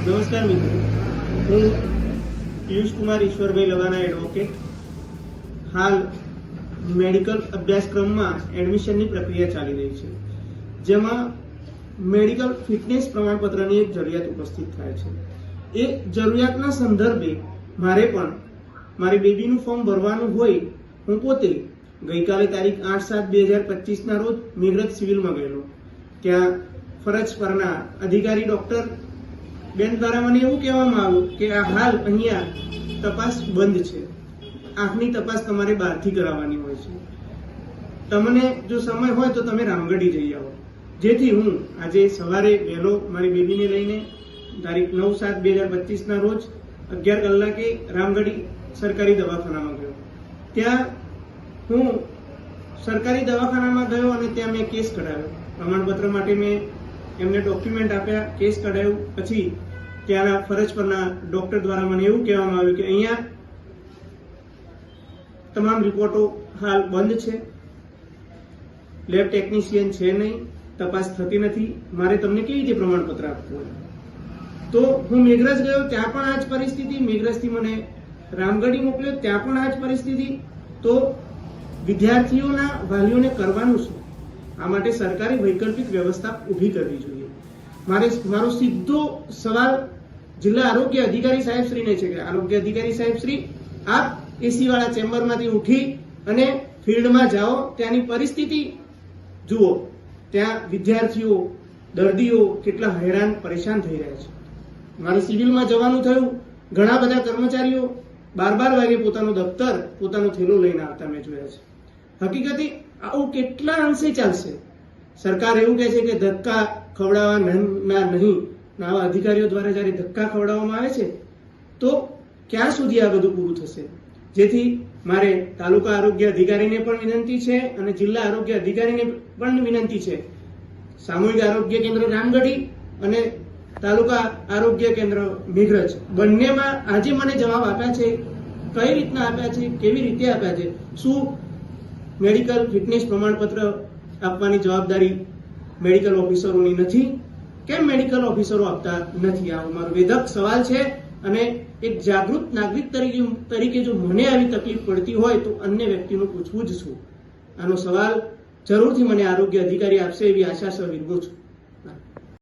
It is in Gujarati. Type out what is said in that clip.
નમસ્કાર મિત્રો, હું પિયુષ કુમાર ઈશ્વરભાઈ લવાના એડવોકેટ. હાલ મેડિકલ અભ્યાસક્રમમાં એડમિશનની પ્રક્રિયા ચાલી રહી છે, જેમાં મેડિકલ ફિટનેસ પ્રમાણપત્રની એક જરૂરિયાત ઉપસ્થિત થાય છે. એ જરૂરિયાતના સંદર્ભે મારે પણ મારી બેબીનું ફોર્મ ભરવાનું હોય. હું પોતે ગઈકાલે તારીખ 8/7/2025ના રોજ મેઘરજ સિવિલમાં ગયેલો. ત્યાં ફરજ પરના અધિકારી ડોક્ટર બેન દ્વારા મને એવું કહેવામાં આવ્યું કે આ હાલ અહીંયા તપાસ બંધ છે, આંખની તપાસ તમારે બહારથી કરાવવાની હોય છે. તમને જો સમય હોય તો તમે રામગઢી જઈ આવો. જેથી હું આજે સવારે વહેલો મારી બેબીને લઈને તારીખ 9/7/2025ના રોજ 11 કલાકે રામગઢી સરકારી દવાખાનામાં ગયો. ત્યાં હું સરકારી દવાખાનામાં ગયો અને ત્યાં મેં કેસ કઢાવ્યો. પ્રમાણપત્ર માટે મેં એમને ડોક્યુમેન્ટ આપ્યા, કેસ કઢાવ્યું. પછી ત્યાંના ફરજ પરના ડોક્ટર દ્વારા મને એવું કહેવામાં આવ્યું કે અહીંયા તમામ રિપોર્ટો હાલ બંધ છે, લેબ ટેકનિશિયન છે નહીં, તપાસ થતી નથી, મારે તમને કેવી રીતે પ્રમાણપત્ર આપવું? તો હું મેઘરજ ગયો, ત્યાં પણ આ જ પરિસ્થિતિ. મેઘરજથી મને રામગઢી મોકલ્યો, ત્યાં પણ આ જ પરિસ્થિતિ. તો વિદ્યાર્થીઓના વાલીઓને કરવાનું શું? આ માટે સરકારે વૈકલ્પિક વ્યવસ્થા ઊભી કરવી જોઈએ. મારો સીધો સવાલ જિલ્લા આરોગ્ય અધિકારી સાહેબશ્રીને છે કે આરોગ્ય અધિકારી સાહેબશ્રી, આપ એસી વાળા ચેમ્બરમાંથી ઉઠી અને ફિલ્ડમાં જાઓ, ત્યાંની પરિસ્થિતિ જુઓ. ત્યાં વિદ્યાર્થીઓ, દર્દીઓ કેટલા હેરાન પરેશાન થઈ રહ્યા છે. મારે સિવિલમાં જવાનું થયું. ઘણા બધા કર્મચારીઓ 12 વાગે પોતાનું દફતર, પોતાનો થેલો લઈને આવતા મેં જોયા છે. હકીકતે આવું કેટલા અંશે ચાલશે? સરકાર એવું કહે છે કે ધક્કા ખવડાવવાના નહીં. આવા અધિકારીઓ દ્વારા જ્યારે ધક્કા ખવડાવવામાં આવે છે તો ક્યાં સુધી આ બધું પૂરું થશે? જેથી મારે તાલુકા આરોગ્ય અધિકારીને પણ વિનંતી છે અને જિલ્લા આરોગ્ય અધિકારીને પણ વિનંતી છે. સામૂહિક આરોગ્ય કેન્દ્ર રામગઢી અને તાલુકા આરોગ્ય કેન્દ્ર મેઘરજ બંનેમાં આજે મને જવાબ આપ્યા છે. કઈ રીતના આપ્યા છે, કેવી રીતે આપ્યા છે? શું મેડિકલ ફિટનેસ પ્રમાણપત્ર આપવાની જવાબદારી મેડિકલ ઓફિસરોની નથી? કેમ મેડિકલ ઓફિસરો આપતા નથી? આવો મારો વેધક સવાલ છે. અને એક જાગૃત નાગરિક તરીકે જો મને આવી તકલીફ પડતી હોય તો અન્ય વ્યક્તિનું પૂછવું જ છું. આનો સવાલ જરૂરથી મને આરોગ્ય અધિકારી આપશે એવી આશા સહ વિરમું છું.